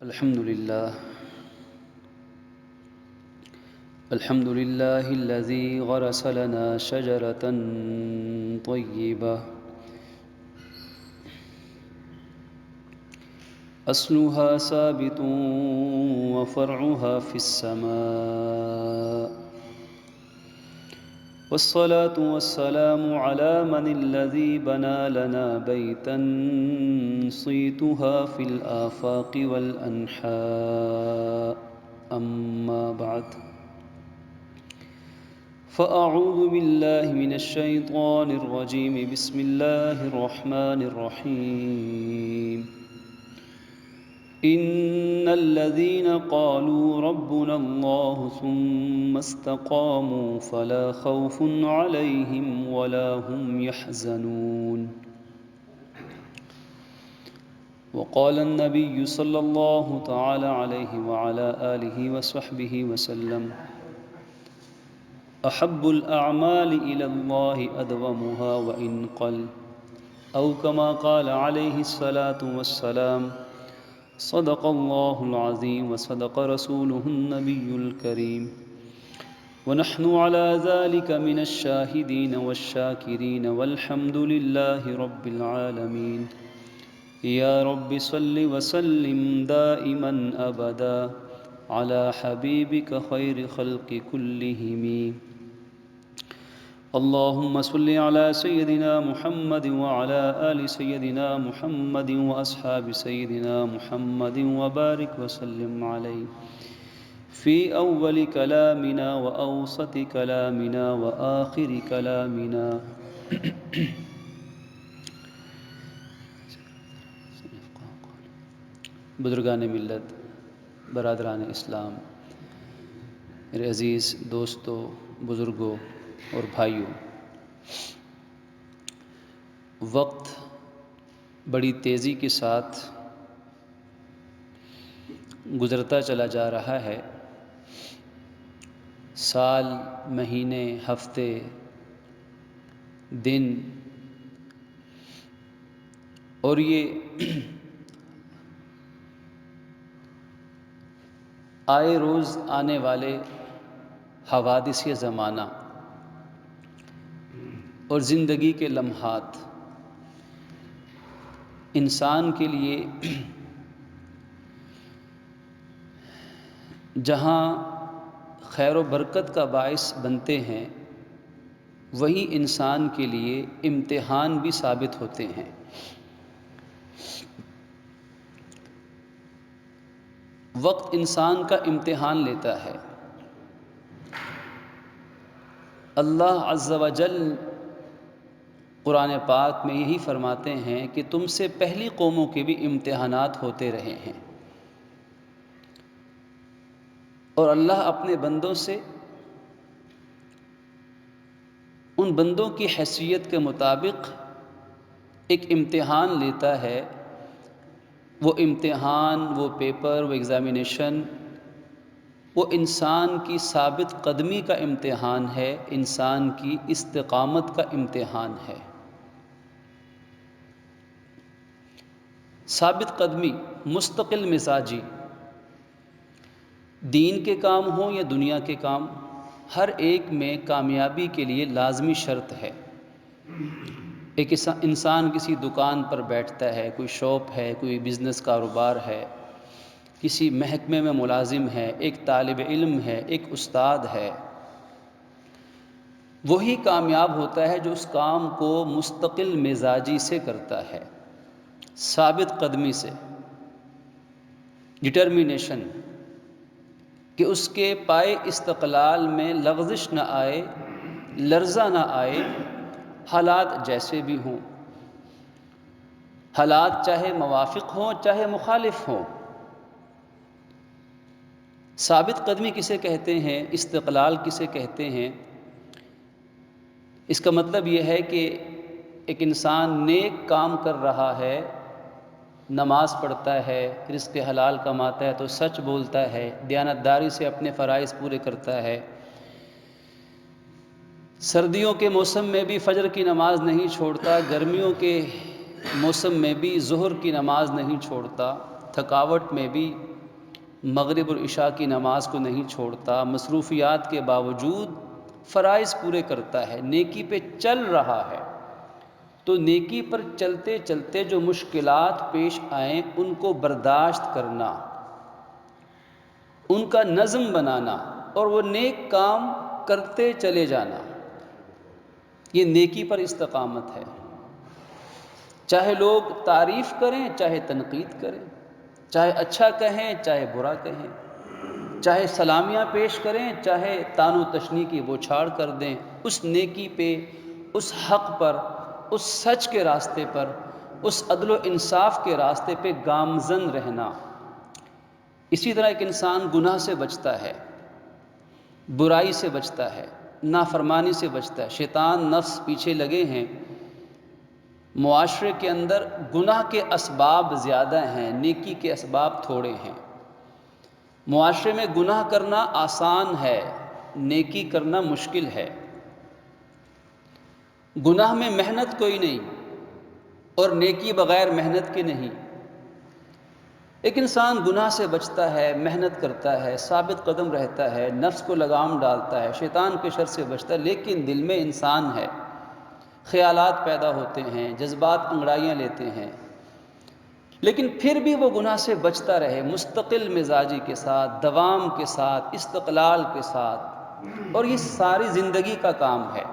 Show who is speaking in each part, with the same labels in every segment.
Speaker 1: الحمد لله الحمد لله الذي غرس لنا شجرة طيبة أصلها ثابت وفرعها في السماء، والصلاة والسلام على من الذي بنى لنا بيتا صيتها في الآفاق والأنحاء. أما بعد، فأعوذ بالله من الشيطان الرجيم. بسم الله الرحمن الرحيم. إن الذين قالوا ربنا الله ثم استقاموا فلا خوف عليهم ولا هم يحزنون. وقال النبي صلى الله تعالى عليه وعلى آله وصحبه وسلم: أحب الأعمال إلى الله أدومها وإن قل، أو كما قال عليه الصلاة والسلام: صدق الله العظيم وصدق رسوله النبي الكريم، ونحن على ذلك من الشاهدين والشاكرين، والحمد لله رب العالمين. يا رب صل وسلم دائما أبدا على حبيبك خير خلق كلهم. اللهم صل على سيدنا محمد وعلى آل سيدنا محمد وأصحاب سيدنا محمد وبارك وسلم عليه في أول كلامنا وأوسط كلامنا وآخر كلامنا. بزرگان ملت، برادران اسلام، میرے عزیز دوستوں، بزرگوں اور بھائیوں، وقت بڑی تیزی کے ساتھ گزرتا چلا جا رہا ہے. سال، مہینے، ہفتے، دن اور یہ آئے روز آنے والے حوادث زمانہ اور زندگی کے لمحات انسان کے لیے جہاں خیر و برکت کا باعث بنتے ہیں، وہیں انسان کے لیے امتحان بھی ثابت ہوتے ہیں. وقت انسان کا امتحان لیتا ہے. اللہ عز و جل قرآن پاک میں یہی فرماتے ہیں کہ تم سے پہلی قوموں کے بھی امتحانات ہوتے رہے ہیں، اور اللہ اپنے بندوں سے ان بندوں کی حیثیت کے مطابق ایک امتحان لیتا ہے. وہ امتحان، وہ پیپر، وہ ایگزامینیشن، وہ انسان کی ثابت قدمی کا امتحان ہے، انسان کی استقامت کا امتحان ہے. ثابت قدمی، مستقل مزاجی، دین کے کام ہوں یا دنیا کے کام، ہر ایک میں کامیابی کے لیے لازمی شرط ہے. ایک انسان کسی دکان پر بیٹھتا ہے، کوئی شاپ ہے، کوئی بزنس کاروبار ہے، کسی محکمے میں ملازم ہے، ایک طالب علم ہے، ایک استاد ہے، وہی کامیاب ہوتا ہے جو اس کام کو مستقل مزاجی سے کرتا ہے، ثابت قدمی سے، ڈٹرمینیشن، کہ اس کے پائے استقلال میں لغزش نہ آئے، لرزہ نہ آئے، حالات جیسے بھی ہوں، حالات چاہے موافق ہوں چاہے مخالف ہوں. ثابت قدمی کسے کہتے ہیں، استقلال کسے کہتے ہیں؟ اس کا مطلب یہ ہے کہ ایک انسان نیک کام کر رہا ہے، نماز پڑھتا ہے، رزق حلال کماتا ہے تو سچ بولتا ہے، دیانتداری سے اپنے فرائض پورے کرتا ہے، سردیوں کے موسم میں بھی فجر کی نماز نہیں چھوڑتا، گرمیوں کے موسم میں بھی ظہر کی نماز نہیں چھوڑتا، تھکاوٹ میں بھی مغرب اور عشاء کی نماز کو نہیں چھوڑتا، مصروفیات کے باوجود فرائض پورے کرتا ہے، نیکی پہ چل رہا ہے، تو نیکی پر چلتے چلتے جو مشکلات پیش آئیں ان کو برداشت کرنا، ان کا نظم بنانا اور وہ نیک کام کرتے چلے جانا، یہ نیکی پر استقامت ہے۔ چاہے لوگ تعریف کریں، چاہے تنقید کریں، چاہے اچھا کہیں، چاہے برا کہیں، چاہے سلامیاں پیش کریں، چاہے طعن و تشنیع کی بوچھاڑ کر دیں، اس نیکی پہ، اس حق پر، اس سچ کے راستے پر، اس عدل و انصاف کے راستے پہ گامزن رہنا۔ اسی طرح ایک انسان گناہ سے بچتا ہے، برائی سے بچتا ہے، نافرمانی سے بچتا ہے، شیطان نفس پیچھے لگے ہیں۔ معاشرے کے اندر گناہ کے اسباب زیادہ ہیں، نیکی کے اسباب تھوڑے ہیں۔ معاشرے میں گناہ کرنا آسان ہے، نیکی کرنا مشکل ہے۔ گناہ میں محنت کوئی نہیں اور نیکی بغیر محنت کے نہیں۔ ایک انسان گناہ سے بچتا ہے، محنت کرتا ہے، ثابت قدم رہتا ہے، نفس کو لگام ڈالتا ہے، شیطان کے شر سے بچتا ہے، لیکن دل میں انسان ہے، خیالات پیدا ہوتے ہیں، جذبات انگڑائیاں لیتے ہیں، لیکن پھر بھی وہ گناہ سے بچتا رہے، مستقل مزاجی کے ساتھ، دوام کے ساتھ، استقلال کے ساتھ، اور یہ ساری زندگی کا کام ہے۔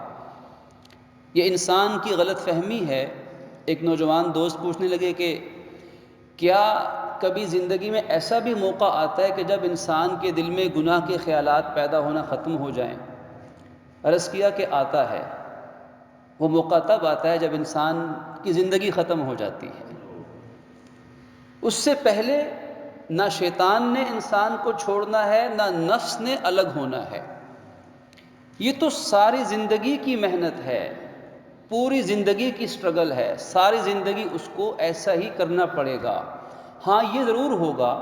Speaker 1: یہ انسان کی غلط فہمی ہے۔ ایک نوجوان دوست پوچھنے لگے کہ کیا کبھی زندگی میں ایسا بھی موقع آتا ہے کہ جب انسان کے دل میں گناہ کے خیالات پیدا ہونا ختم ہو جائیں؟ عرض کیا کہ آتا ہے۔ وہ موقع تب آتا ہے جب انسان کی زندگی ختم ہو جاتی ہے۔ اس سے پہلے نہ شیطان نے انسان کو چھوڑنا ہے، نہ نفس نے الگ ہونا ہے۔ یہ تو ساری زندگی کی محنت ہے، پوری زندگی کی سٹرگل ہے، ساری زندگی اس کو ایسا ہی کرنا پڑے گا۔ ہاں یہ ضرور ہوگا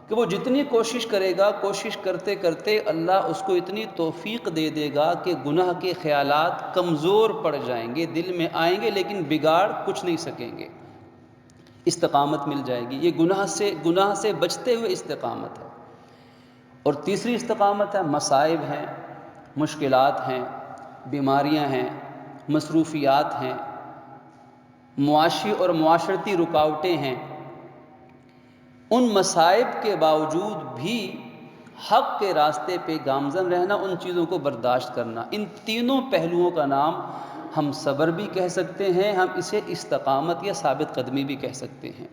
Speaker 1: کہ وہ جتنی کوشش کرے گا، کوشش کرتے کرتے اللہ اس کو اتنی توفیق دے دے گا کہ گناہ کے خیالات کمزور پڑ جائیں گے، دل میں آئیں گے لیکن بگاڑ کچھ نہیں سکیں گے، استقامت مل جائے گی۔ یہ گناہ سے بچتے ہوئے استقامت ہے۔ اور تیسری استقامت ہے، مصائب ہیں، مشکلات ہیں، بیماریاں ہیں، مصروفیات ہیں، معاشی اور معاشرتی رکاوٹیں ہیں۔ ان مصائب کے باوجود بھی حق کے راستے پہ گامزن رہنا، ان چیزوں کو برداشت کرنا، ان تینوں پہلوؤں کا نام ہم صبر بھی کہہ سکتے ہیں، ہم اسے استقامت یا ثابت قدمی بھی کہہ سکتے ہیں۔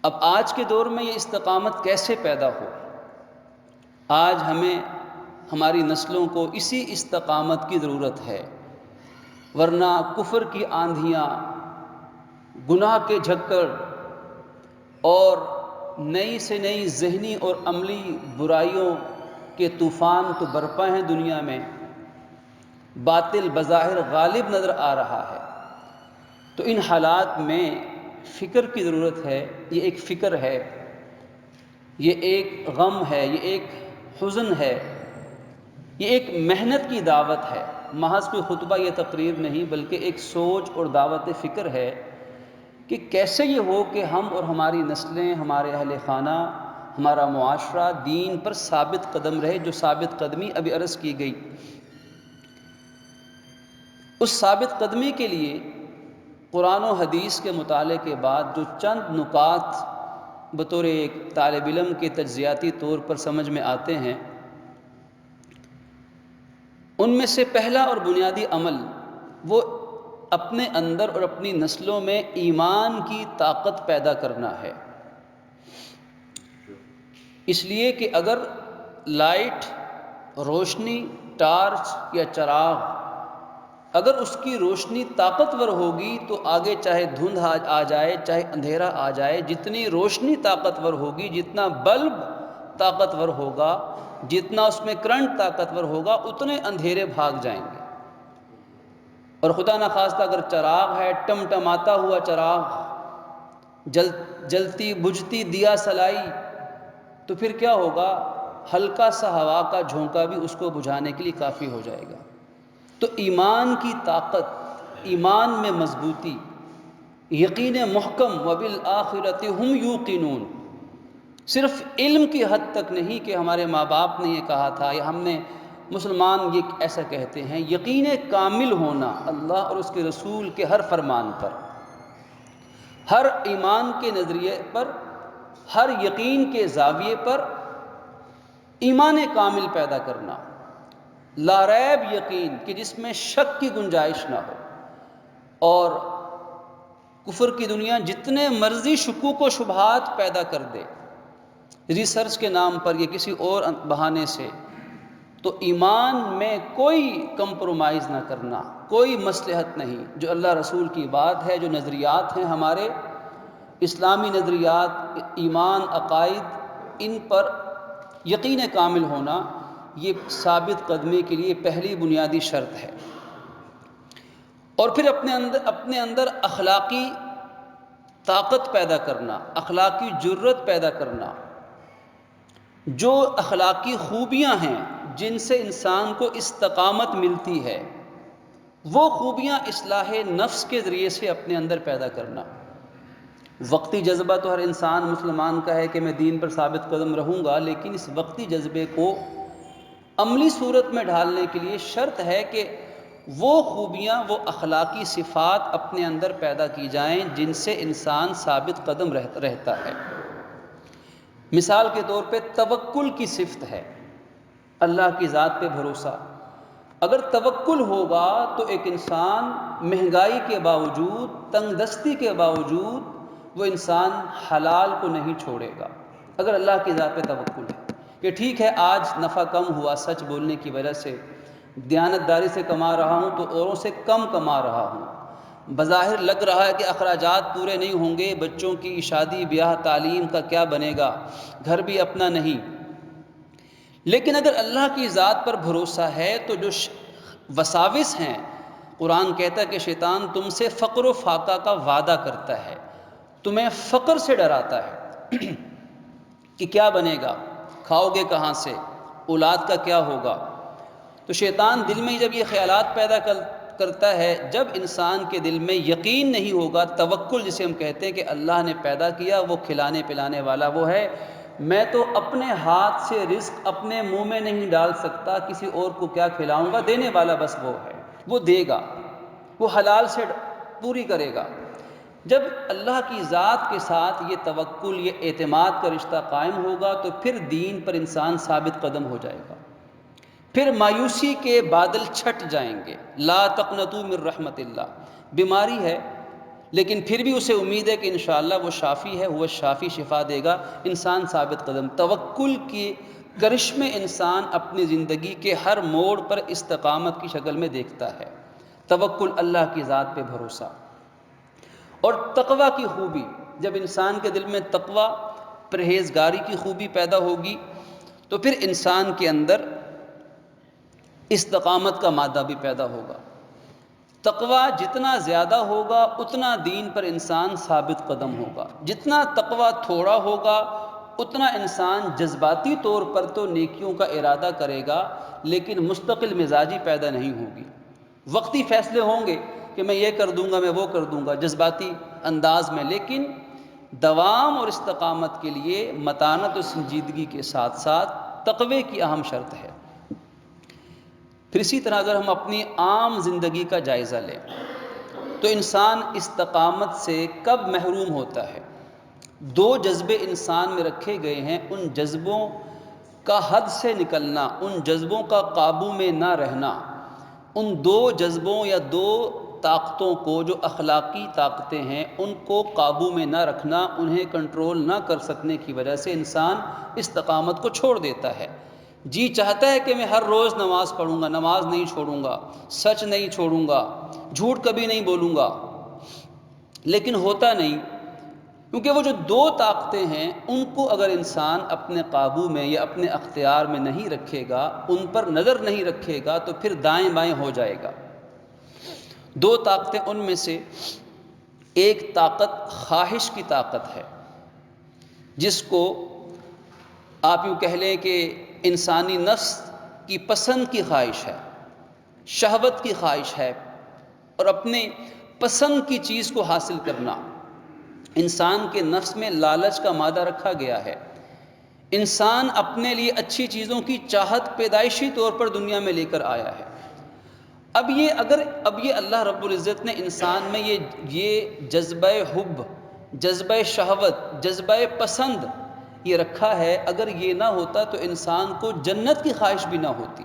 Speaker 1: اب آج کے دور میں یہ استقامت کیسے پیدا ہو؟ آج ہمیں، ہماری نسلوں کو اسی استقامت کی ضرورت ہے، ورنہ کفر کی آندھیاں، گناہ کے جھکڑ اور نئی سے نئی ذہنی اور عملی برائیوں کے طوفان تو برپا ہیں دنیا میں، باطل بظاہر غالب نظر آ رہا ہے۔ تو ان حالات میں فکر کی ضرورت ہے۔ یہ ایک فکر ہے، یہ ایک غم ہے، یہ ایک حزن ہے، یہ ایک محنت کی دعوت ہے، محض کوئی خطبہ یا تقریر نہیں، بلکہ ایک سوچ اور دعوت فکر ہے کہ کیسے یہ ہو کہ ہم اور ہماری نسلیں، ہمارے اہل خانہ، ہمارا معاشرہ دین پر ثابت قدم رہے، جو ثابت قدمی ابھی عرض کی گئی۔ اس ثابت قدمی کے لیے قرآن و حدیث کے مطالعے کے بعد جو چند نکات بطور ایک طالب علم کے تجزیاتی طور پر سمجھ میں آتے ہیں، ان میں سے پہلا اور بنیادی عمل وہ اپنے اندر اور اپنی نسلوں میں ایمان کی طاقت پیدا کرنا ہے۔ اس لیے کہ اگر لائٹ، روشنی، ٹارچ یا چراغ، اگر اس کی روشنی طاقتور ہوگی تو آگے چاہے دھند آ جائے، چاہے اندھیرا آ جائے، جتنی روشنی طاقتور ہوگی، جتنا بلب طاقتور ہوگا، جتنا اس میں کرنٹ طاقتور ہوگا، اتنے اندھیرے بھاگ جائیں گے۔ اور خدا نخواستہ اگر چراغ ہے، ٹمٹماتا ہوا چراغ، جلتی بجھتی دیا سلائی، تو پھر کیا ہوگا؟ ہلکا سا ہوا کا جھونکا بھی اس کو بجھانے کے لیے کافی ہو جائے گا۔ تو ایمان کی طاقت، ایمان میں مضبوطی، یقین محکم، وبالآخرۃ ہم یوقنون، صرف علم کی حد تک نہیں کہ ہمارے ماں باپ نے یہ کہا تھا یا ہم نے مسلمان یہ ایسا کہتے ہیں، یقین کامل ہونا اللہ اور اس کے رسول کے ہر فرمان پر، ہر ایمان کے نظریے پر، ہر یقین کے زاویے پر ایمان کامل پیدا کرنا، لا ریب یقین کہ جس میں شک کی گنجائش نہ ہو۔ اور کفر کی دنیا جتنے مرضی شکوک و شبہات پیدا کر دے ریسرچ کے نام پر یا کسی اور بہانے سے، تو ایمان میں کوئی کمپرومائز نہ کرنا، کوئی مصلحت نہیں۔ جو اللہ رسول کی بات ہے، جو نظریات ہیں ہمارے اسلامی نظریات، ایمان، عقائد، ان پر یقین کامل ہونا، یہ ثابت قدمی کے لیے پہلی بنیادی شرط ہے۔ اور پھر اپنے اندر اخلاقی طاقت پیدا کرنا، اخلاقی جرت پیدا کرنا، جو اخلاقی خوبیاں ہیں جن سے انسان کو استقامت ملتی ہے، وہ خوبیاں اصلاح نفس کے ذریعے سے اپنے اندر پیدا کرنا۔ وقتی جذبہ تو ہر انسان مسلمان کا ہے کہ میں دین پر ثابت قدم رہوں گا، لیکن اس وقتی جذبے کو عملی صورت میں ڈھالنے کے لیے شرط ہے کہ وہ خوبیاں، وہ اخلاقی صفات اپنے اندر پیدا کی جائیں جن سے انسان ثابت قدم رہتا ہے۔ مثال کے طور پہ توکل کی صفت ہے، اللہ کی ذات پہ بھروسہ۔ اگر توکل ہوگا تو ایک انسان مہنگائی کے باوجود، تنگ دستی کے باوجود، وہ انسان حلال کو نہیں چھوڑے گا اگر اللہ کی ذات پہ توکل ہے کہ ٹھیک ہے آج نفع کم ہوا سچ بولنے کی وجہ سے، دیانت داری سے کما رہا ہوں تو اوروں سے کم کما رہا ہوں، بظاہر لگ رہا ہے کہ اخراجات پورے نہیں ہوں گے، بچوں کی شادی بیاہ تعلیم کا کیا بنے گا، گھر بھی اپنا نہیں، لیکن اگر اللہ کی ذات پر بھروسہ ہے تو جو وساوس ہیں، قرآن کہتا ہے کہ شیطان تم سے فقر و فاقہ کا وعدہ کرتا ہے، تمہیں فقر سے ڈراتا ہے کہ کیا بنے گا، کھاؤ گے کہاں سے، اولاد کا کیا ہوگا۔ تو شیطان دل میں جب یہ خیالات پیدا کرتا ہے، جب انسان کے دل میں یقین نہیں ہوگا، توکل جسے ہم کہتے ہیں کہ اللہ نے پیدا کیا، وہ کھلانے پلانے والا وہ ہے، میں تو اپنے ہاتھ سے رزق اپنے منہ میں نہیں ڈال سکتا، کسی اور کو کیا کھلاؤں گا، دینے والا بس وہ ہے، وہ دے گا، وہ حلال سے پوری کرے گا۔ جب اللہ کی ذات کے ساتھ یہ توکل، یہ اعتماد کا رشتہ قائم ہوگا تو پھر دین پر انسان ثابت قدم ہو جائے گا، پھر مایوسی کے بادل چھٹ جائیں گے۔ لا تقنطوا من رحمت اللہ، بیماری ہے لیکن پھر بھی اسے امید ہے کہ انشاءاللہ وہ شافی ہے، وہ شافی شفا دے گا، انسان ثابت قدم۔ توکل کی کرشمے انسان اپنی زندگی کے ہر موڑ پر استقامت کی شکل میں دیکھتا ہے۔ توکل، اللہ کی ذات پہ بھروسہ۔ اور تقوی کی خوبی، جب انسان کے دل میں تقوی، پرہیزگاری کی خوبی پیدا ہوگی تو پھر انسان کے اندر استقامت کا مادہ بھی پیدا ہوگا۔ تقوی جتنا زیادہ ہوگا اتنا دین پر انسان ثابت قدم ہوگا، جتنا تقوی تھوڑا ہوگا اتنا انسان جذباتی طور پر تو نیکیوں کا ارادہ کرے گا لیکن مستقل مزاجی پیدا نہیں ہوگی۔ وقتی فیصلے ہوں گے کہ میں یہ کر دوں گا، میں وہ کر دوں گا، جذباتی انداز میں، لیکن دوام اور استقامت کے لیے متانت و سنجیدگی کے ساتھ ساتھ تقوی کی اہم شرط ہے۔ پھر اسی طرح اگر ہم اپنی عام زندگی کا جائزہ لیں تو انسان استقامت سے کب محروم ہوتا ہے؟ دو جذبے انسان میں رکھے گئے ہیں، ان جذبوں کا حد سے نکلنا، ان جذبوں کا قابو میں نہ رہنا، ان دو جذبوں یا دو طاقتوں کو جو اخلاقی طاقتیں ہیں ان کو قابو میں نہ رکھنا، انہیں کنٹرول نہ کر سکنے کی وجہ سے انسان استقامت کو چھوڑ دیتا ہے۔ جی چاہتا ہے کہ میں ہر روز نماز پڑھوں گا، نماز نہیں چھوڑوں گا، سچ نہیں چھوڑوں گا، جھوٹ کبھی نہیں بولوں گا، لیکن ہوتا نہیں، کیونکہ وہ جو دو طاقتیں ہیں ان کو اگر انسان اپنے قابو میں یا اپنے اختیار میں نہیں رکھے گا، ان پر نظر نہیں رکھے گا تو پھر دائیں بائیں ہو جائے گا۔ دو طاقتیں، ان میں سے ایک طاقت خواہش کی طاقت ہے، جس کو آپ یوں کہہ لیں کہ انسانی نفس کی پسند کی خواہش ہے، شہوت کی خواہش ہے، اور اپنے پسند کی چیز کو حاصل کرنا۔ انسان کے نفس میں لالچ کا مادہ رکھا گیا ہے انسان اپنے لیے اچھی چیزوں کی چاہت پیدائشی طور پر دنیا میں لے کر آیا ہے۔ اب یہ اللہ رب العزت نے انسان میں یہ جذبہ حب، جذبہ شہوت، جذبہ پسند یہ رکھا ہے، اگر یہ نہ ہوتا تو انسان کو جنت کی خواہش بھی نہ ہوتی۔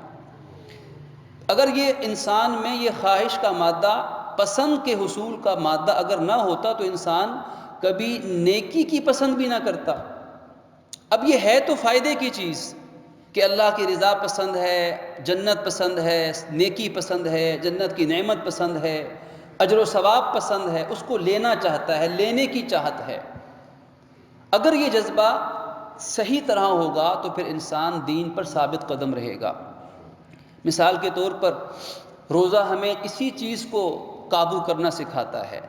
Speaker 1: اگر یہ انسان میں یہ خواہش کا مادہ، پسند کے حصول کا مادہ اگر نہ ہوتا تو انسان کبھی نیکی کی پسند بھی نہ کرتا۔ اب یہ ہے تو فائدے کی چیز کہ اللہ کی رضا پسند ہے، جنت پسند ہے، نیکی پسند ہے، جنت کی نعمت پسند ہے، اجر و ثواب پسند ہے، اس کو لینا چاہتا ہے، لینے کی چاہت ہے۔ اگر یہ جذبہ صحیح طرح ہوگا تو پھر انسان دین پر ثابت قدم رہے گا۔ مثال کے طور پر روزہ ہمیں کسی چیز کو قابو کرنا سکھاتا ہے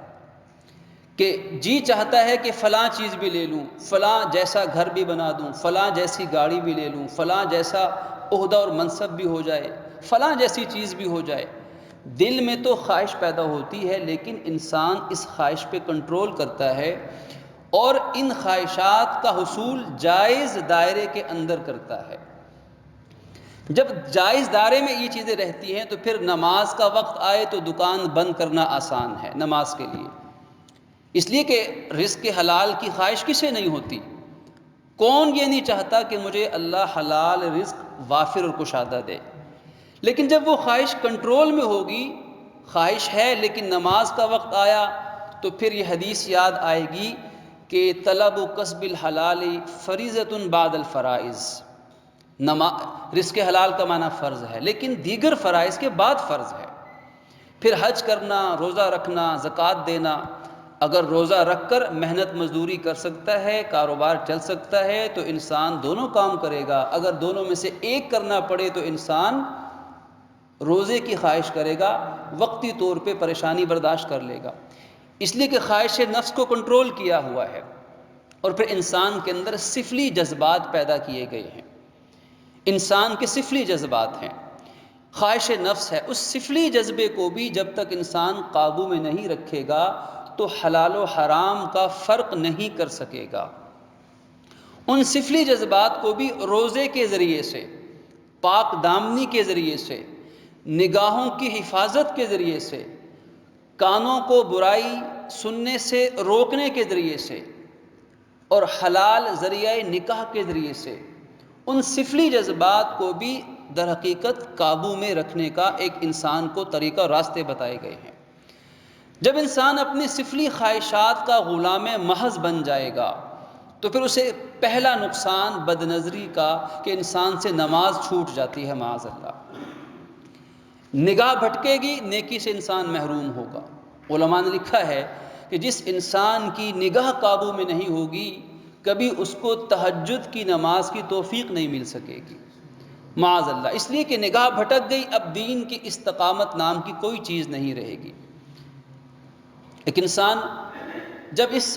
Speaker 1: کہ جی چاہتا ہے کہ فلاں چیز بھی لے لوں، فلاں جیسا گھر بھی بنا دوں، فلاں جیسی گاڑی بھی لے لوں، فلاں جیسا عہدہ اور منصب بھی ہو جائے، فلاں جیسی چیز بھی ہو جائے۔ دل میں تو خواہش پیدا ہوتی ہے، لیکن انسان اس خواہش پہ کنٹرول کرتا ہے اور ان خواہشات کا حصول جائز دائرے کے اندر کرتا ہے۔ جب جائز دائرے میں یہ چیزیں رہتی ہیں تو پھر نماز کا وقت آئے تو دکان بند کرنا آسان ہے نماز کے لیے، اس لیے کہ رزق حلال کی خواہش کسے نہیں ہوتی؟ کون یہ نہیں چاہتا کہ مجھے اللہ حلال رزق وافر اور کشادہ دے؟ لیکن جب وہ خواہش کنٹرول میں ہوگی، خواہش ہے لیکن نماز کا وقت آیا تو پھر یہ حدیث یاد آئے گی کہ طلب و کسب الحلال فریضۃ بعد الفرائض۔ رزق حلال کا معنی فرض ہے، لیکن دیگر فرائض کے بعد فرض ہے۔ پھر حج کرنا، روزہ رکھنا، زکوٰۃ دینا۔ اگر روزہ رکھ کر محنت مزدوری کر سکتا ہے، کاروبار چل سکتا ہے تو انسان دونوں کام کرے گا۔ اگر دونوں میں سے ایک کرنا پڑے تو انسان روزے کی خواہش کرے گا، وقتی طور پہ پریشانی برداشت کر لے گا، اس لیے کہ خواہش نفس کو کنٹرول کیا ہوا ہے۔ اور پھر انسان کے اندر سفلی جذبات پیدا کیے گئے ہیں۔ انسان کے سفلی جذبات ہیں، خواہش نفس ہے، اس سفلی جذبے کو بھی جب تک انسان قابو میں نہیں رکھے گا تو حلال و حرام کا فرق نہیں کر سکے گا۔ ان سفلی جذبات کو بھی روزے کے ذریعے سے، پاک دامنی کے ذریعے سے، نگاہوں کی حفاظت کے ذریعے سے، کانوں کو برائی سننے سے روکنے کے ذریعے سے، اور حلال ذریعہ نکاح کے ذریعے سے، ان سفلی جذبات کو بھی در حقیقت قابو میں رکھنے کا ایک انسان کو طریقہ اور راستے بتائے گئے ہیں۔ جب انسان اپنی سفلی خواہشات کا غلام محض بن جائے گا تو پھر اسے پہلا نقصان بد نظری کا کہ انسان سے نماز چھوٹ جاتی ہے، معاذ اللہ۔ نگاہ بھٹکے گی، نیکی سے انسان محروم ہوگا۔ علماء نے لکھا ہے کہ جس انسان کی نگاہ قابو میں نہیں ہوگی، کبھی اس کو تہجد کی نماز کی توفیق نہیں مل سکے گی، معاذ اللہ۔ اس لیے کہ نگاہ بھٹک گئی، اب دین کی استقامت نام کی کوئی چیز نہیں رہے گی۔ ایک انسان جب اس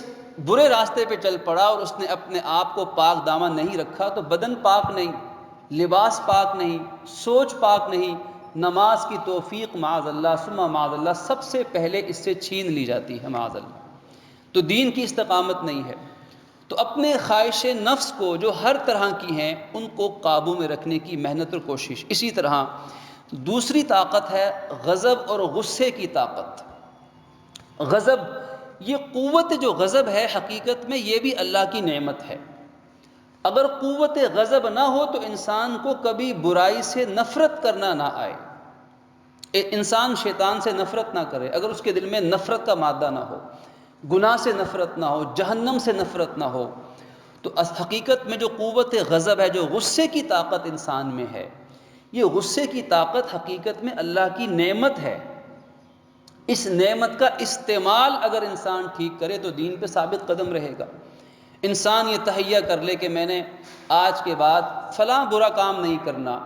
Speaker 1: برے راستے پہ چل پڑا اور اس نے اپنے آپ کو پاک دامن نہیں رکھا تو بدن پاک نہیں، لباس پاک نہیں، سوچ پاک نہیں، نماز کی توفیق معاذ اللہ ثم معاذ اللہ سب سے پہلے اس سے چھین لی جاتی ہے، معاذ اللہ۔ تو دین کی استقامت نہیں ہے۔ تو اپنے خواہش نفس کو جو ہر طرح کی ہیں ان کو قابو میں رکھنے کی محنت اور کوشش۔ اسی طرح دوسری طاقت ہے غضب اور غصے کی طاقت۔ غضب، یہ قوت جو غضب ہے حقیقت میں یہ بھی اللہ کی نعمت ہے۔ اگر قوت غضب نہ ہو تو انسان کو کبھی برائی سے نفرت کرنا نہ آئے، انسان شیطان سے نفرت نہ کرے، اگر اس کے دل میں نفرت کا مادہ نہ ہو، گناہ سے نفرت نہ ہو، جہنم سے نفرت نہ ہو، تو حقیقت میں جو قوت غضب ہے، جو غصے کی طاقت انسان میں ہے، یہ غصے کی طاقت حقیقت میں اللہ کی نعمت ہے۔ اس نعمت کا استعمال اگر انسان ٹھیک کرے تو دین پہ ثابت قدم رہے گا۔ انسان یہ تہیہ کر لے کہ میں نے آج کے بعد فلاں برا کام نہیں کرنا،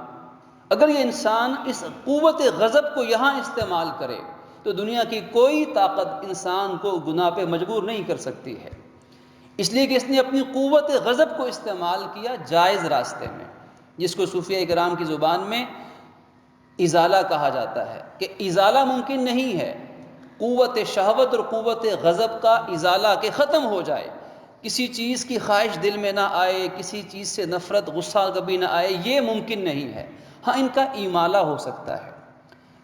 Speaker 1: اگر یہ انسان اس قوت غضب کو یہاں استعمال کرے تو دنیا کی کوئی طاقت انسان کو گناہ پہ مجبور نہیں کر سکتی ہے، اس لیے کہ اس نے اپنی قوت غضب کو استعمال کیا جائز راستے میں، جس کو صوفیہ کرام کی زبان میں ازالہ کہا جاتا ہے کہ ازالہ ممکن نہیں ہے، قوت شہوت اور قوت غضب کا ازالہ کہ ختم ہو جائے، کسی چیز کی خواہش دل میں نہ آئے، کسی چیز سے نفرت غصہ کبھی نہ آئے، یہ ممکن نہیں ہے۔ ہاں ان کا ایمالہ ہو سکتا ہے،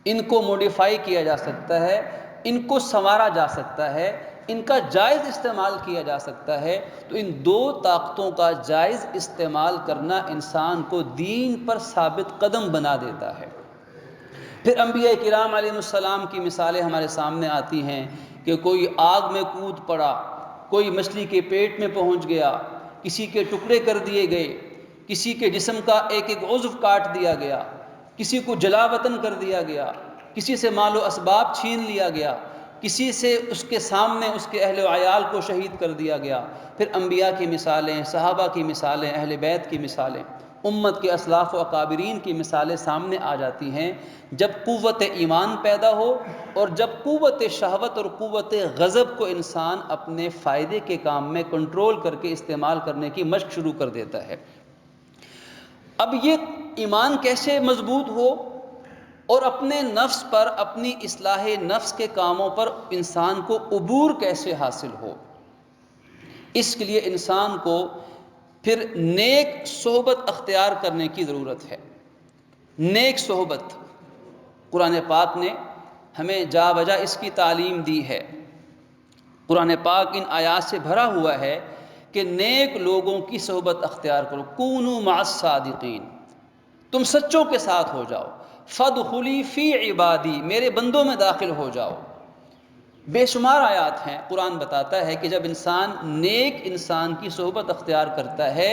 Speaker 1: ان کو موڈیفائی کیا جا سکتا ہے، ان کو سنوارا جا سکتا ہے، ان کا جائز استعمال کیا جا سکتا ہے۔ تو ان دو طاقتوں کا جائز استعمال کرنا انسان کو دین پر ثابت قدم بنا دیتا ہے۔ پھر انبیاء کرام علیہ السلام کی مثالیں ہمارے سامنے آتی ہیں کہ کوئی آگ میں کود پڑا، کوئی مچھلی کے پیٹ میں پہنچ گیا، کسی کے ٹکڑے کر دیے گئے، کسی کے جسم کا ایک ایک عضو کاٹ دیا گیا، کسی کو جلا وطن کر دیا گیا، کسی سے مال و اسباب چھین لیا گیا، کسی سے اس کے سامنے اس کے اہل و عیال کو شہید کر دیا گیا۔ پھر انبیاء کی مثالیں، صحابہ کی مثالیں، اہل بیت کی مثالیں، امت کے اسلاف و اکابرین کی مثالیں سامنے آ جاتی ہیں۔ جب قوت ایمان پیدا ہو اور جب قوت شہوت اور قوت غضب کو انسان اپنے فائدے کے کام میں کنٹرول کر کے استعمال کرنے کی مشق شروع کر دیتا ہے۔ اب یہ ایمان کیسے مضبوط ہو اور اپنے نفس پر، اپنی اصلاح نفس کے کاموں پر انسان کو عبور کیسے حاصل ہو، اس کے لیے انسان کو پھر نیک صحبت اختیار کرنے کی ضرورت ہے۔ نیک صحبت، قرآن پاک نے ہمیں جا بجا اس کی تعلیم دی ہے۔ قرآن پاک ان آیات سے بھرا ہوا ہے کہ نیک لوگوں کی صحبت اختیار کرو، کونوا مع الصادقین، تم سچوں کے ساتھ ہو جاؤ، فادخلی فی عبادی، میرے بندوں میں داخل ہو جاؤ۔ بے شمار آیات ہیں، قرآن بتاتا ہے کہ جب انسان نیک انسان کی صحبت اختیار کرتا ہے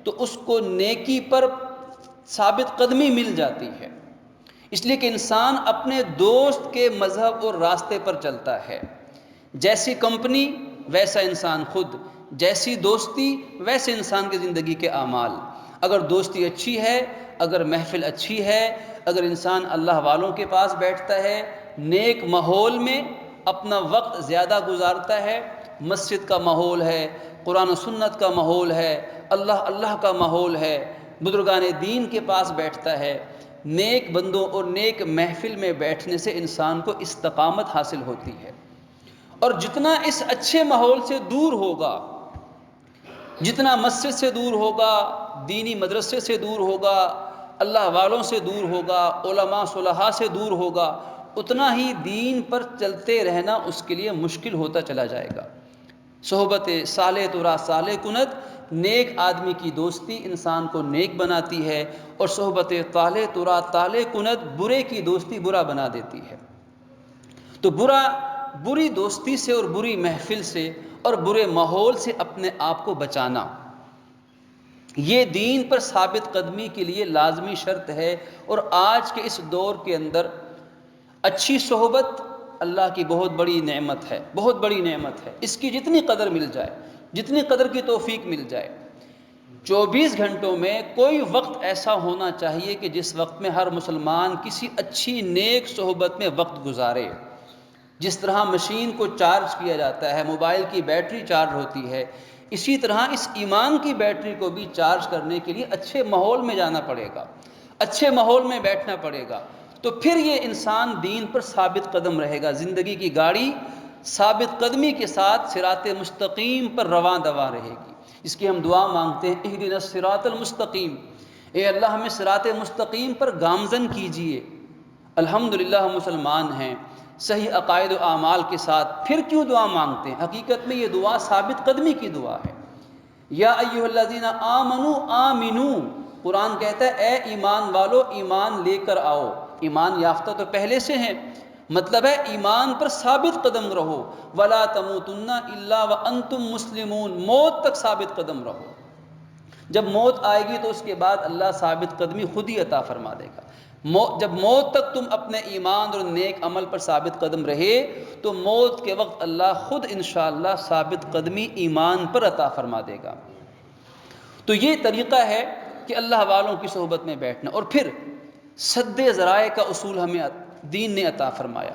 Speaker 1: تو اس کو نیکی پر ثابت قدمی مل جاتی ہے، اس لیے کہ انسان اپنے دوست کے مذہب اور راستے پر چلتا ہے۔ جیسی کمپنی ویسا انسان خود، جیسی دوستی ویسے انسان کی زندگی کے اعمال۔ اگر دوستی اچھی ہے، اگر محفل اچھی ہے، اگر انسان اللہ والوں کے پاس بیٹھتا ہے، نیک ماحول میں اپنا وقت زیادہ گزارتا ہے، مسجد کا ماحول ہے، قرآن و سنت کا ماحول ہے، اللہ کا ماحول ہے، بزرگان دین کے پاس بیٹھتا ہے، نیک بندوں اور نیک محفل میں بیٹھنے سے انسان کو استقامت حاصل ہوتی ہے۔ اور جتنا اس اچھے ماحول سے دور ہوگا، جتنا مسجد سے دور ہوگا، دینی مدرسے سے دور ہوگا، اللہ والوں سے دور ہوگا، علماء صلحاء سے دور ہوگا، اتنا ہی دین پر چلتے رہنا اس کے لیے مشکل ہوتا چلا جائے گا۔ صحبت صالح ترا صالح کند، نیک آدمی کی دوستی انسان کو نیک بناتی ہے، اور صحبت طالح ترا طالح کند، برے کی دوستی برا بنا دیتی ہے۔ تو بری دوستی سے اور بری محفل سے اور برے ماحول سے اپنے آپ کو بچانا، یہ دین پر ثابت قدمی کے لیے لازمی شرط ہے۔ اور آج کے اس دور کے اندر اچھی صحبت اللہ کی بہت بڑی نعمت ہے، بہت بڑی نعمت ہے۔ اس کی جتنی قدر مل جائے، جتنی قدر کی توفیق مل جائے، 24 گھنٹوں میں کوئی وقت ایسا ہونا چاہیے کہ جس وقت میں ہر مسلمان کسی اچھی نیک صحبت میں وقت گزارے۔ جس طرح مشین کو چارج کیا جاتا ہے، موبائل کی بیٹری چارج ہوتی ہے، اسی طرح اس ایمان کی بیٹری کو بھی چارج کرنے کے لیے اچھے ماحول میں جانا پڑے گا، اچھے ماحول میں بیٹھنا پڑے گا۔ تو پھر یہ انسان دین پر ثابت قدم رہے گا، زندگی کی گاڑی ثابت قدمی کے ساتھ صراط مستقیم پر رواں دواں رہے گی۔ اس کی ہم دعا مانگتے ہیں، اہدنا الصراط المستقیم، اے اللہ ہمیں صراط مستقیم پر گامزن کیجئے۔ الحمدللہ ہم مسلمان ہیں، صحیح عقائد و اعمال کے ساتھ، پھر کیوں دعا مانگتے ہیں؟ حقیقت میں یہ دعا ثابت قدمی کی دعا ہے۔ یا ایھا الذین آمنوا آمنوا، قرآن کہتا ہے اے ایمان والو ایمان لے کر آؤ۔ ایمان یافتہ تو پہلے سے ہیں، مطلب ہے ایمان پر ثابت قدم رہو۔ ولا تموتن الا وانتم مسلمون، موت تک ثابت قدم رہو۔ جب موت آئے گی تو اس کے بعد اللہ ثابت قدمی خود ہی عطا فرما دے گا۔ جب موت تک تم اپنے ایمان اور نیک عمل پر ثابت قدم رہے تو موت کے وقت اللہ خود انشاءاللہ ثابت قدمی ایمان پر عطا فرما دے گا۔ تو یہ طریقہ ہے کہ اللہ والوں کی صحبت میں بیٹھنا۔ اور پھر سد ذرائع کا اصول ہمیں دین نے عطا فرمایا۔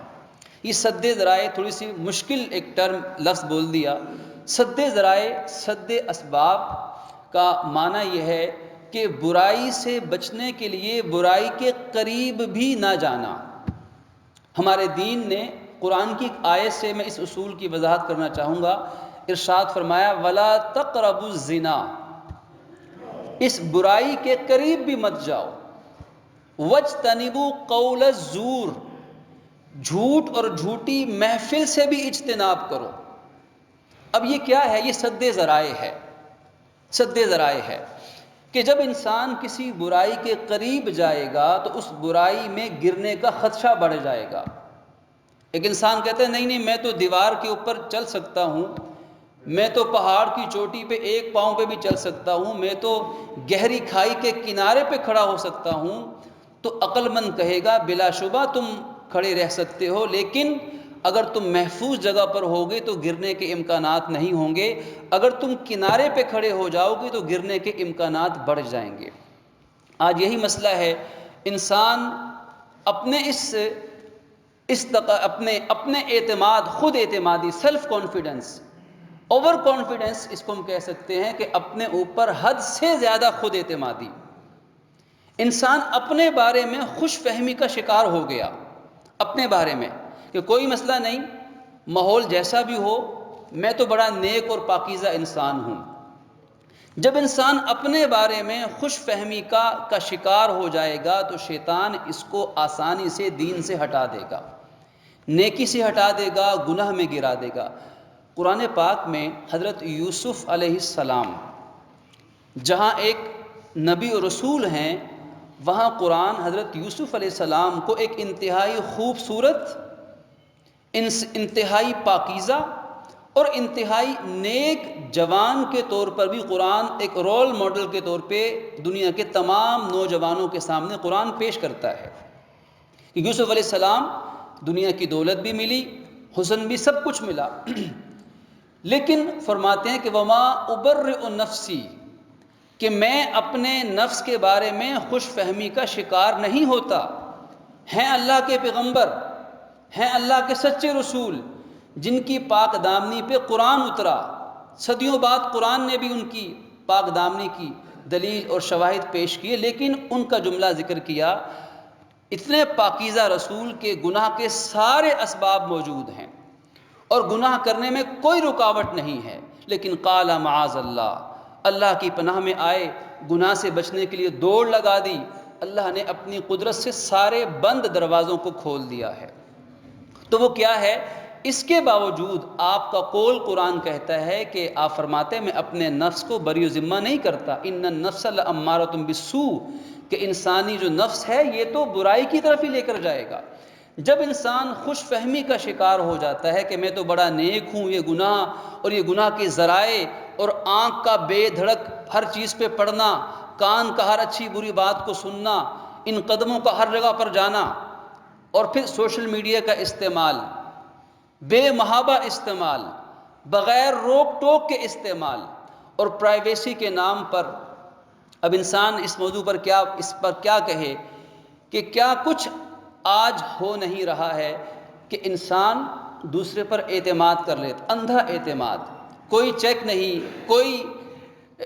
Speaker 1: یہ سد ذرائع تھوڑی سی مشکل ایک لفظ بول دیا۔ سد ذرائع، سد اسباب کا معنی یہ ہے کہ برائی سے بچنے کے لیے برائی کے قریب بھی نہ جانا۔ ہمارے دین نے قرآن کی ایک آیت سے میں اس اصول کی وضاحت کرنا چاہوں گا۔ ارشاد فرمایا وَلَا تَقْرَبُوا الزِّنَا، اس برائی کے قریب بھی مت جاؤ، وَاجْتَنِبُوا قَوْلَ الزُّورِ، جھوٹ اور جھوٹی محفل سے بھی اجتناب کرو۔ اب یہ کیا ہے؟ یہ سد ذرائع ہے، سد ذرائع ہے کہ جب انسان کسی برائی کے قریب جائے گا تو اس برائی میں گرنے کا خدشہ بڑھ جائے گا۔ ایک انسان کہتا ہے نہیں نہیں میں تو دیوار کے اوپر چل سکتا ہوں، میں تو پہاڑ کی چوٹی پہ ایک پاؤں پہ بھی چل سکتا ہوں، میں تو گہری کھائی کے کنارے پہ کھڑا ہو سکتا ہوں، تو عقل مند کہے گا بلا شبہ تم کھڑے رہ سکتے ہو، لیکن اگر تم محفوظ جگہ پر ہوگے تو گرنے کے امکانات نہیں ہوں گے، اگر تم کنارے پہ کھڑے ہو جاؤ گے تو گرنے کے امکانات بڑھ جائیں گے۔ آج یہی مسئلہ ہے، انسان اپنے اپنے اعتماد، خود اعتمادی، سیلف کانفیڈنس، اوور کانفیڈنس اس کو ہم کہہ سکتے ہیں کہ اپنے اوپر حد سے زیادہ خود اعتمادی، انسان اپنے بارے میں خوش فہمی کا شکار ہو گیا، اپنے بارے میں کہ کوئی مسئلہ نہیں، ماحول جیسا بھی ہو میں تو بڑا نیک اور پاکیزہ انسان ہوں۔ جب انسان اپنے بارے میں خوش فہمی کا شکار ہو جائے گا تو شیطان اس کو آسانی سے دین سے ہٹا دے گا، نیکی سے ہٹا دے گا، گناہ میں گرا دے گا۔ قرآن پاک میں حضرت یوسف علیہ السلام جہاں ایک نبی و رسول ہیں، وہاں قرآن حضرت یوسف علیہ السلام کو ایک انتہائی خوبصورت، انتہائی پاکیزہ اور انتہائی نیک جوان کے طور پر بھی قرآن ایک رول ماڈل کے طور پہ دنیا کے تمام نوجوانوں کے سامنے قرآن پیش کرتا ہے کہ یوسف علیہ السلام دنیا کی دولت بھی ملی، حسن بھی، سب کچھ ملا، لیکن فرماتے ہیں کہ وما ابرئ نفسی، کہ میں اپنے نفس کے بارے میں خوش فہمی کا شکار نہیں ہوتا۔ ہیں اللہ کے پیغمبر، ہیں اللہ کے سچے رسول جن کی پاک دامنی پہ قرآن اترا، صدیوں بعد قرآن نے بھی ان کی پاک دامنی کی دلیل اور شواہد پیش کیے، لیکن ان کا جملہ ذکر کیا اتنے پاکیزہ رسول کے گناہ کے سارے اسباب موجود ہیں اور گناہ کرنے میں کوئی رکاوٹ نہیں ہے، لیکن قال معاذ اللہ، اللہ کی پناہ میں آئے، گناہ سے بچنے کے لیے دوڑ لگا دی، اللہ نے اپنی قدرت سے سارے بند دروازوں کو کھول دیا ہے۔ تو وہ کیا ہے؟ اس کے باوجود آپ کا قول قرآن کہتا ہے کہ آپ فرماتے ہیں میں اپنے نفس کو بری و ذمہ نہیں کرتا، ان النفس لامارۃ بالسوء، کہ انسانی جو نفس ہے یہ تو برائی کی طرف ہی لے کر جائے گا۔ جب انسان خوش فہمی کا شکار ہو جاتا ہے کہ میں تو بڑا نیک ہوں، یہ گناہ اور یہ گناہ کے ذرائع اور آنکھ کا بے دھڑک ہر چیز پہ پڑنا، کان کا ہر اچھی بری بات کو سننا، ان قدموں کا ہر جگہ پر جانا، اور پھر سوشل میڈیا کا استعمال، بے محابہ استعمال، بغیر روک ٹوک کے استعمال، اور پرائیویسی کے نام پر اب انسان اس موضوع پر کیا کہے کہ کیا کچھ آج ہو نہیں رہا ہے کہ انسان دوسرے پر اعتماد کر لیتا، اندھا اعتماد، کوئی چیک نہیں، کوئی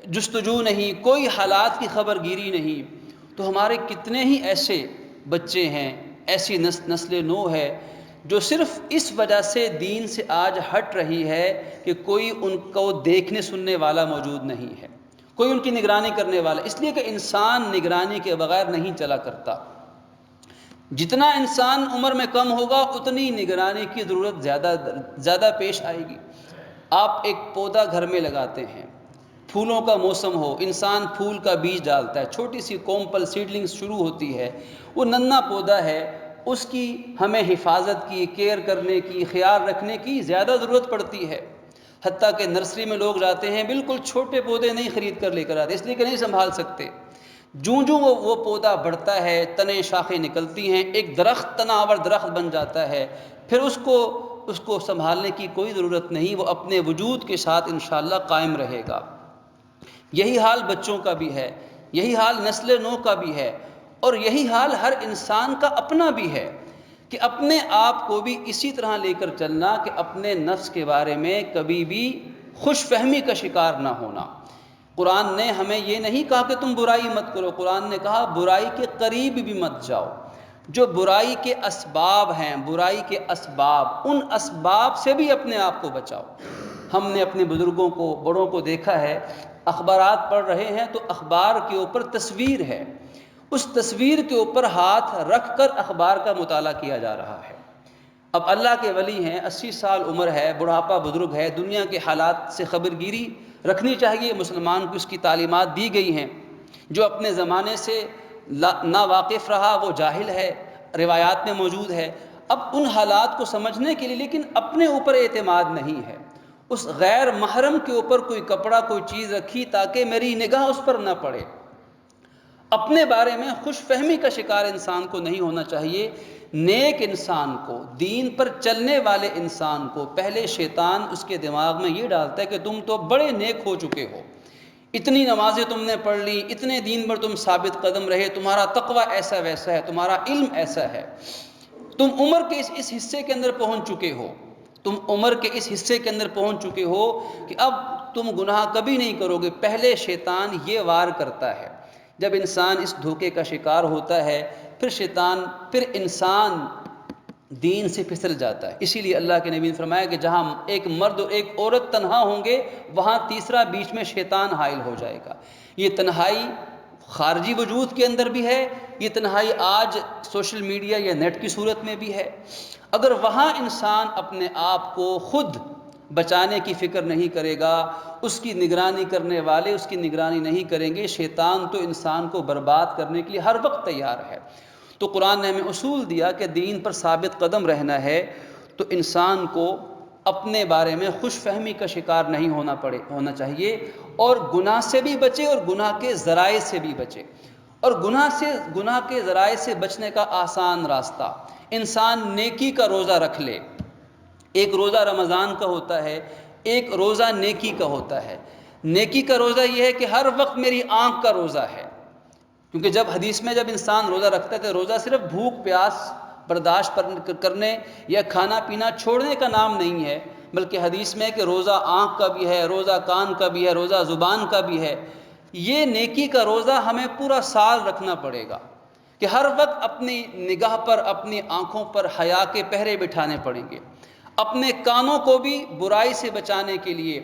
Speaker 1: جستجو نہیں، کوئی حالات کی خبر گیری نہیں۔ تو ہمارے کتنے ہی ایسے بچے ہیں، ایسی نسل نو ہے جو صرف اس وجہ سے دین سے آج ہٹ رہی ہے کہ کوئی ان کو دیکھنے سننے والا موجود نہیں ہے، کوئی ان کی نگرانی کرنے والا، اس لیے کہ انسان نگرانی کے بغیر نہیں چلا کرتا۔ جتنا انسان عمر میں کم ہوگا اتنی نگرانی کی ضرورت زیادہ پیش آئے گی۔ آپ ایک پودا گھر میں لگاتے ہیں، پھولوں کا موسم ہو، انسان پھول کا بیج ڈالتا ہے، چھوٹی سی کومپل سیڈلنگز شروع ہوتی ہے، وہ ننھا پودا ہے، اس کی ہمیں حفاظت کی، کیئر کرنے کی، خیال رکھنے کی زیادہ ضرورت پڑتی ہے۔ حتیٰ کہ نرسری میں لوگ جاتے ہیں بالکل چھوٹے پودے نہیں خرید کر لے کر آتے، اس لیے کہ نہیں سنبھال سکتے۔ جوں وہ پودا بڑھتا ہے، تنے شاخیں نکلتی ہیں، ایک درخت، تناور درخت بن جاتا ہے، پھر اس کو سنبھالنے کی کوئی ضرورت نہیں، وہ اپنے وجود کے ساتھ انشاءاللہ قائم رہے گا۔ یہی حال بچوں کا بھی ہے، یہی حال نسل نو کا بھی ہے، اور یہی حال ہر انسان کا اپنا بھی ہے کہ اپنے آپ کو بھی اسی طرح لے کر چلنا کہ اپنے نفس کے بارے میں کبھی بھی خوش فہمی کا شکار نہ ہونا۔ قرآن نے ہمیں یہ نہیں کہا کہ تم برائی مت کرو، قرآن نے کہا برائی کے قریب بھی مت جاؤ۔ جو برائی کے اسباب ہیں، برائی کے اسباب، ان اسباب سے بھی اپنے آپ کو بچاؤ۔ ہم نے اپنے بزرگوں کو، بڑوں کو دیکھا ہے، اخبارات پڑھ رہے ہیں تو اخبار کے اوپر تصویر ہے، اس تصویر کے اوپر ہاتھ رکھ کر اخبار کا مطالعہ کیا جا رہا ہے۔ اب اللہ کے ولی ہیں، 80 سال عمر ہے، بڑھاپا بزرگ ہے، دنیا کے حالات سے خبرگیری رکھنی چاہیے، مسلمان کو اس کی تعلیمات دی گئی ہیں۔ جو اپنے زمانے سے نا واقف رہا وہ جاہل ہے، روایات میں موجود ہے۔ اب ان حالات کو سمجھنے کے لیے لیکن اپنے اوپر اعتماد نہیں ہے، اس غیر محرم کے اوپر کوئی کپڑا، کوئی چیز رکھی تاکہ میری نگاہ اس پر نہ پڑے۔ اپنے بارے میں خوش فہمی کا شکار انسان کو نہیں ہونا چاہیے۔ نیک انسان کو، دین پر چلنے والے انسان کو پہلے شیطان اس کے دماغ میں یہ ڈالتا ہے کہ تم تو بڑے نیک ہو چکے ہو، اتنی نمازیں تم نے پڑھ لی، اتنے دین پر تم ثابت قدم رہے، تمہارا تقوی ایسا ویسا ہے، تمہارا علم ایسا ہے، تم عمر کے اس حصے کے اندر پہنچ چکے ہو، تم عمر کے اس حصے کے اندر پہنچ چکے ہو کہ اب تم گناہ کبھی نہیں کرو گے۔ پہلے شیطان یہ وار کرتا ہے۔ جب انسان اس دھوکے کا شکار ہوتا ہے پھر انسان دین سے پھسل جاتا ہے۔ اسی لیے اللہ کے نبی نے فرمایا کہ جہاں ایک مرد اور ایک عورت تنہا ہوں گے وہاں تیسرا بیچ میں شیطان حائل ہو جائے گا۔ یہ تنہائی خارجی وجود کے اندر بھی ہے، یہ تنہائی آج سوشل میڈیا یا نیٹ کی صورت میں بھی ہے۔ اگر وہاں انسان اپنے آپ کو خود بچانے کی فکر نہیں کرے گا، اس کی نگرانی کرنے والے اس کی نگرانی نہیں کریں گے، شیطان تو انسان کو برباد کرنے کے لیے ہر وقت تیار ہے۔ تو قرآن نے ہمیں اصول دیا کہ دین پر ثابت قدم رہنا ہے تو انسان کو اپنے بارے میں خوش فہمی کا شکار نہیں ہونا چاہیے، اور گناہ سے بھی بچے اور گناہ کے ذرائع سے بھی بچے۔ اور گناہ کے ذرائع سے بچنے کا آسان راستہ، انسان نیکی کا روزہ رکھ لے۔ ایک روزہ رمضان کا ہوتا ہے، ایک روزہ نیکی کا ہوتا ہے۔ نیکی کا روزہ یہ ہے کہ ہر وقت میری آنکھ کا روزہ ہے، کیونکہ جب حدیث میں جب انسان روزہ رکھتا ہے تو روزہ صرف بھوک پیاس برداشت کرنے یا کھانا پینا چھوڑنے کا نام نہیں ہے، بلکہ حدیث میں کہ روزہ آنکھ کا بھی ہے، روزہ کان کا بھی ہے، روزہ زبان کا بھی ہے۔ یہ نیکی کا روزہ ہمیں پورا سال رکھنا پڑے گا کہ ہر وقت اپنی نگاہ پر، اپنی آنکھوں پر حیا کے پہرے بٹھانے پڑیں گے، اپنے کانوں کو بھی برائی سے بچانے کے لیے۔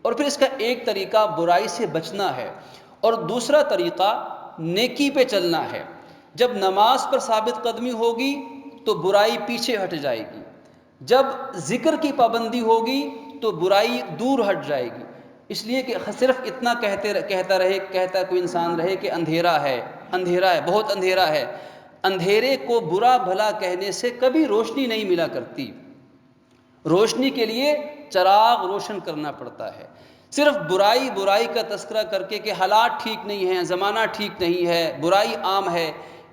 Speaker 1: اور پھر اس کا ایک طریقہ برائی سے بچنا ہے اور دوسرا طریقہ نیکی پہ چلنا ہے۔ جب نماز پر ثابت قدمی ہوگی تو برائی پیچھے ہٹ جائے گی، جب ذکر کی پابندی ہوگی تو برائی دور ہٹ جائے گی۔ اس لیے کہ صرف اتنا کہتا کوئی انسان رہے کہ اندھیرا ہے، اندھیرا ہے، بہت اندھیرا ہے۔ اندھیرے کو برا بھلا کہنے سے کبھی روشنی نہیں ملا کرتی، روشنی کے لیے چراغ روشن کرنا پڑتا ہے۔ صرف برائی کا تذکرہ کر کے کہ حالات ٹھیک نہیں ہیں، زمانہ ٹھیک نہیں ہے، برائی عام ہے،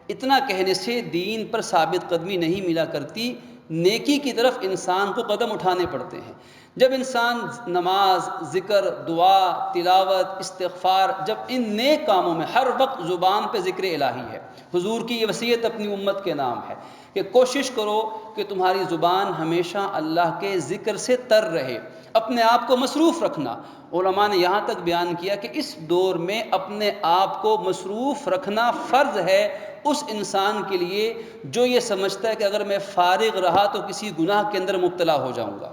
Speaker 1: اتنا کہنے سے دین پر ثابت قدمی نہیں ملا کرتی، نیکی کی طرف انسان کو قدم اٹھانے پڑتے ہیں۔ جب انسان نماز، ذکر، دعا، تلاوت، استغفار، جب ان نیک کاموں میں ہر وقت زبان پہ ذکر الہی ہے، حضور کی یہ وصیت اپنی امت کے نام ہے کہ کوشش کرو کہ تمہاری زبان ہمیشہ اللہ کے ذکر سے تر رہے، اپنے آپ کو مصروف رکھنا۔ علماء نے یہاں تک بیان کیا کہ اس دور میں اپنے آپ کو مصروف رکھنا فرض ہے اس انسان کے لیے جو یہ سمجھتا ہے کہ اگر میں فارغ رہا تو کسی گناہ کے اندر مبتلا ہو جاؤں گا۔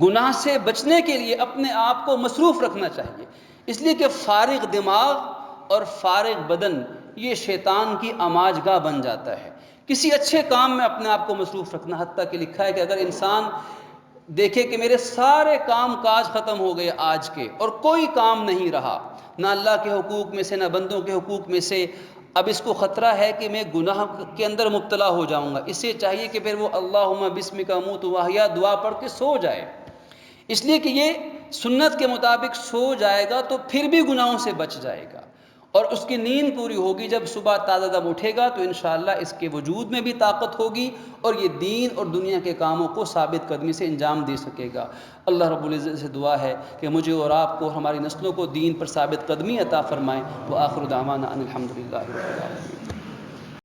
Speaker 1: گناہ سے بچنے کے لیے اپنے آپ کو مصروف رکھنا چاہیے، اس لیے کہ فارغ دماغ اور فارغ بدن یہ شیطان کی آماج گاہ بن جاتا ہے۔ کسی اچھے کام میں اپنے آپ کو مصروف رکھنا، حتیٰ کہ لکھا ہے کہ اگر انسان دیکھے کہ میرے سارے کام کاج ختم ہو گئے آج کے اور کوئی کام نہیں رہا، نہ اللہ کے حقوق میں سے نہ بندوں کے حقوق میں سے، اب اس کو خطرہ ہے کہ میں گناہ کے اندر مبتلا ہو جاؤں گا، اسے چاہیے کہ پھر وہ اللہم بسمک اموت واحیا دعا پڑھ کے سو جائے، اس لیے کہ یہ سنت کے مطابق سو جائے گا تو پھر بھی گناہوں سے بچ جائے گا، اور اس کی نیند پوری ہوگی۔ جب صبح تازہ دم اٹھے گا تو انشاءاللہ اس کے وجود میں بھی طاقت ہوگی اور یہ دین اور دنیا کے کاموں کو ثابت قدمی سے انجام دے سکے گا۔ اللہ رب العزت سے دعا ہے کہ مجھے اور آپ کو، ہماری نسلوں کو دین پر ثابت قدمی عطا فرمائے۔ وآخر دعوانا ان الحمدللہ رب العالمین۔